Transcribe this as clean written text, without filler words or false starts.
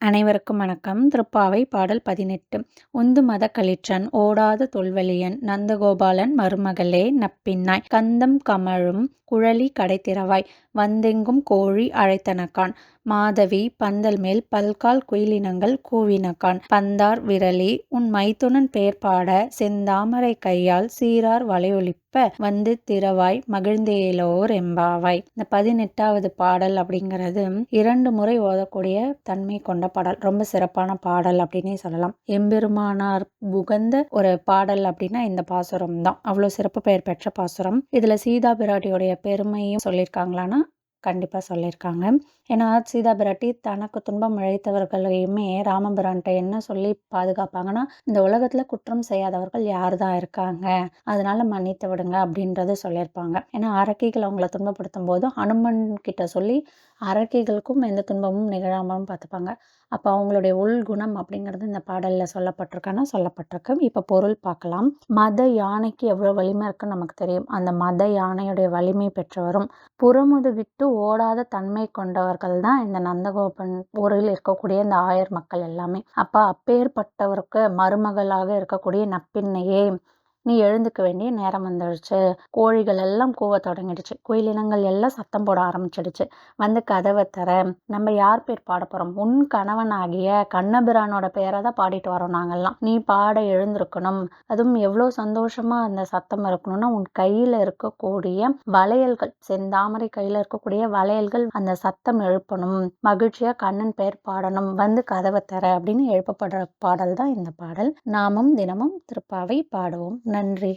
அனைவருக்கும் வணக்கம். திருப்பாவை பாடல் 18. உந்து மத களிற்றன் ஓடாத தொல்வலியன் நந்தகோபாலன் மருமகளே நப்பின்னாய் கந்தம் கமழும் குழலி கடைத்திறவாய் வந்தெங்கும் கோழி அழைத்தனகான் மாதவி பந்தல்மேல் பல்கால் குயிலினங்கள் கூவினகான் பந்தார் விரலி உன் மைத்துனன் பேர்பாட செந்தாமரை கையால் சீரார் வளையொலிப்ப வந்து திறவாய் மகிழ்ந்தேலோர் எம்பாவாய். இந்த 18வது பாடல் அப்படிங்கிறது 2 முறை ஓதக்கூடிய தன்மை கொண்ட பாடல். ரொம்ப சிறப்பான பாடல் அப்படின்னே சொல்லலாம். எம்பெருமானார் புகந்த ஒரு பாடல் அப்படின்னா இந்த பாசுரம் தான். அவ்வளோ சிறப்பு பெயர் பெற்ற பாசுரம். இதுல சீதா பிராட்டியோடைய பெருமையும் சொல்லியிருக்காங்களான்னா கண்டிப்பா சொல்லியிருக்காங்க. ஏன்னா சீதா பிராட்டி தனக்கு துன்பம் இழைத்தவர்களையுமே ராமபிரான்ட்ட என்ன சொல்லி பாதுகாப்பாங்கன்னா, இந்த உலகத்துல குற்றம் செய்யாதவர்கள் யார் தான் இருக்காங்க, அதனால மன்னித்து விடுங்க அப்படின்றத சொல்லியிருப்பாங்க. ஏன்னா அரக்கிகள் அவங்கள துன்பப்படுத்தும் போது ஹனுமன் கிட்ட சொல்லி அரக்கிகளுக்கும் எந்த துன்பமும் நிகழாமலும் பார்த்துப்பாங்க. அப்போ அவங்களுடைய உள்குணம் அப்படிங்கிறது இந்த பாடல்ல சொல்லப்பட்டிருக்கு. இப்போ பொருள் பார்க்கலாம். மத யானைக்கு எவ்வளோ வலிமை இருக்குன்னு நமக்கு தெரியும். அந்த மத யானையுடைய வலிமை பெற்றவரும் புறமுதுகிட்டு ஓடாத தன்மை கொண்டவர்கள் தான் இந்த நந்தகோபன் ஊரில் இருக்கக்கூடிய இந்த ஆயர் மக்கள் எல்லாமே. அப்பேற்பட்டவருக்கு மருமகளாக இருக்கக்கூடிய நப்பின்னையே, நீ எழுந்துக்க வேண்டிய நேரம் வந்துடுச்சு. கோழிகள் எல்லாம் கூவ தொடங்கிடுச்சு. குயிலினங்கள் எல்லாம் சத்தம் போட ஆரம்பிச்சிடுச்சு. வந்து கதவை தர. நம்ம யார் பேர் பாட போறோம்? உன் கணவனாகிய கண்ணபிரானோட பேரை தான் பாடிட்டு வரோம் நாங்கெல்லாம். நீ பாட எழுந்திருக்கணும். அதுவும் எவ்வளோ சந்தோஷமா அந்த சத்தம் இருக்கணும்னா, உன் கையில இருக்கக்கூடிய வளையல்கள், செந்தாமரை கையில இருக்கக்கூடிய வளையல்கள் அந்த சத்தம் எழுப்பணும். மகிழ்ச்சியா கண்ணன் பேர் பாடணும். வந்து கதவை தர அப்படின்னு எழுப்பப்படுற பாடல் தான் இந்த பாடல். நாமும் தினமும் திருப்பாவை பாடுவோம். நன்றி.